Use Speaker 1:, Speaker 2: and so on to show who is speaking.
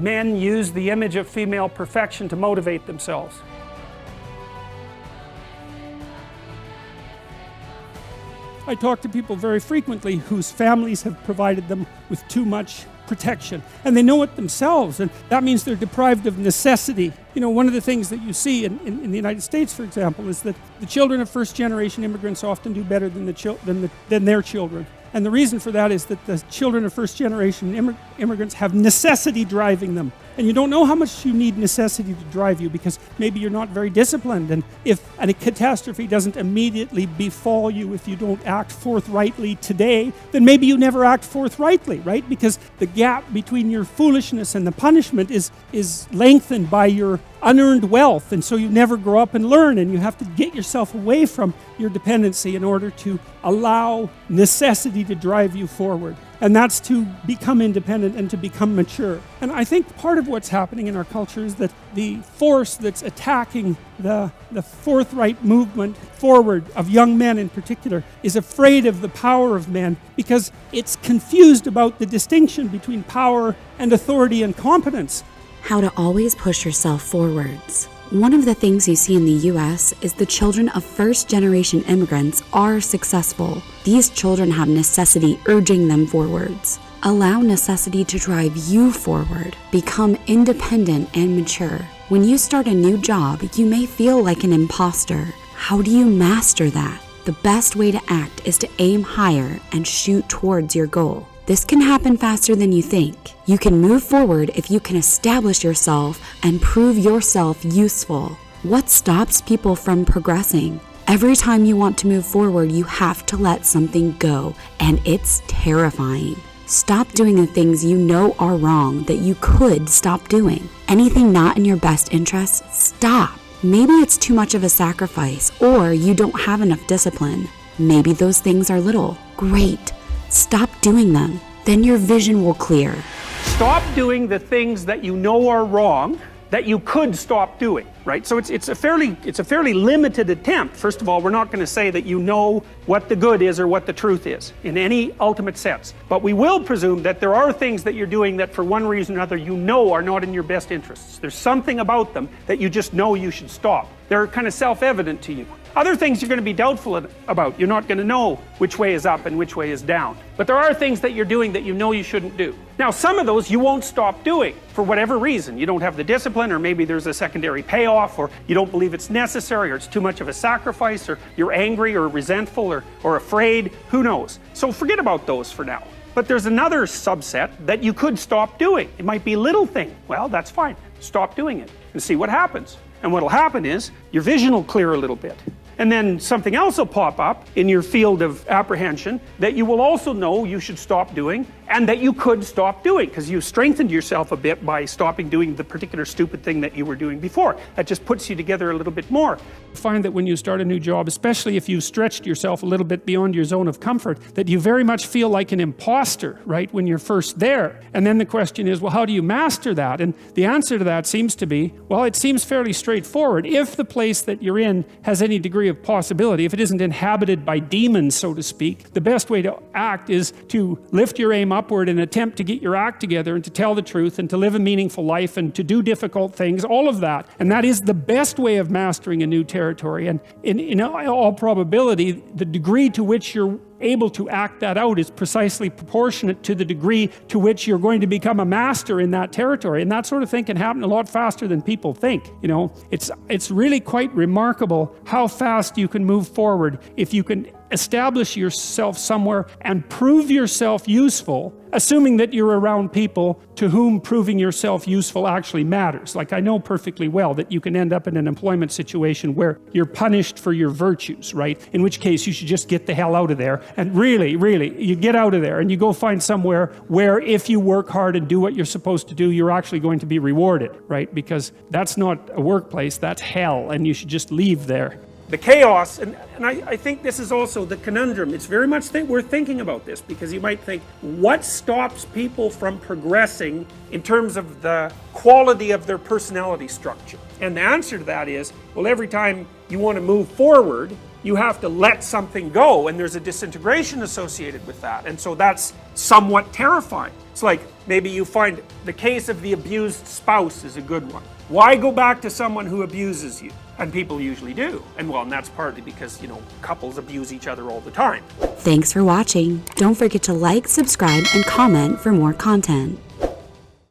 Speaker 1: men use the image of female perfection to motivate themselves. I talk to people very frequently whose families have provided them with too much protection, and they know it themselves, and that means they're deprived of necessity. You know, one of the things that you see in the United States, for example, is that the children of first-generation immigrants often do better than their children. And the reason for that is that the children of first-generation immigrants have necessity driving them. And you don't know how much you need necessity to drive you, because maybe you're not very disciplined. And if a catastrophe doesn't immediately befall you if you don't act forthrightly today, then maybe you never act forthrightly, right? Because the gap between your foolishness and the punishment is lengthened by your unearned wealth, and so you never grow up and learn, and you have to get yourself away from your dependency in order to allow necessity to drive you forward. And that's to become independent and to become mature. And I think part of what's happening in our culture is that the force that's attacking the forthright movement forward of young men in particular is afraid of the power of men, because it's confused about the distinction between power and authority and competence.
Speaker 2: How to always push yourself forwards. One of the things you see in the US is the children of first-generation immigrants are successful. These children have necessity urging them forwards. Allow necessity to drive you forward. Become independent and mature. When you start a new job, you may feel like an imposter. How do you master that? The best way to act is to aim higher and shoot towards your goal. This can happen faster than you think. You can move forward if you can establish yourself and prove yourself useful. What stops people from progressing? Every time you want to move forward, you have to let something go, and it's terrifying. Stop doing the things you know are wrong that you could stop doing. Anything not in your best interest, stop. Maybe it's too much of a sacrifice, or you don't have enough discipline. Maybe those things are little. Great. Stop doing them. Then your vision will clear.
Speaker 1: Stop doing the things that you know are wrong that you could stop doing, right? So it's a fairly limited attempt. First of all, we're not going to say that you know what the good is or what the truth is in any ultimate sense. But we will presume that there are things that you're doing that for one reason or another you know are not in your best interests. There's something about them that you just know you should stop. They're kind of self-evident to you. Other things you're going to be doubtful about. You're not going to know which way is up and which way is down. But there are things that you're doing that you know you shouldn't do. Now, some of those you won't stop doing for whatever reason. You don't have the discipline, or maybe there's a secondary payoff, or you don't believe it's necessary, or it's too much of a sacrifice, or you're angry or resentful or afraid. Who knows? So forget about those for now. But there's another subset that you could stop doing. It might be a little thing. Well, that's fine. Stop doing it and see what happens. And what will happen is your vision will clear a little bit. And then something else will pop up in your field of apprehension that you will also know you should stop doing, and that you could stop doing, because you strengthened yourself a bit by stopping doing the particular stupid thing that you were doing before. That just puts you together a little bit more. Find that when you start a new job, especially if you stretched yourself a little bit beyond your zone of comfort, that you very much feel like an imposter, right, when you're first there. And then the question is, well, how do you master that? And the answer to that seems to be, well, it seems fairly straightforward. If the place that you're in has any degree of possibility, if it isn't inhabited by demons, so to speak, the best way to act is to lift your aim upward and attempt to get your act together and to tell the truth and to live a meaningful life and to do difficult things, all of that. And that is the best way of mastering a new territory. And in all probability, the degree to which you're able to act that out is precisely proportionate to the degree to which you're going to become a master in that territory. And that sort of thing can happen a lot faster than people think. You know, it's really quite remarkable how fast you can move forward if you can establish yourself somewhere and prove yourself useful, assuming that you're around people to whom proving yourself useful actually matters. Like, I know perfectly well that you can end up in an employment situation where you're punished for your virtues, right? In which case you should just get the hell out of there. And really, you get out of there and you go find somewhere where if you work hard and do what you're supposed to do, you're actually going to be rewarded, right? Because that's not a workplace, that's hell, and you should just leave there. the chaos, and I think this is also the conundrum. It's very much worth thinking about this, because you might think, what stops people from progressing in terms of the quality of their personality structure? And the answer to that is, well, every time you want to move forward, you have to let something go, and there's a disintegration associated with that, and so that's somewhat terrifying. It's like maybe you find the case of the abused spouse is a good one. Why go back to someone who abuses you? And people usually do. And that's partly because, couples abuse each other all the time.
Speaker 2: Thanks for watching. Don't forget to like, subscribe, and comment for more content.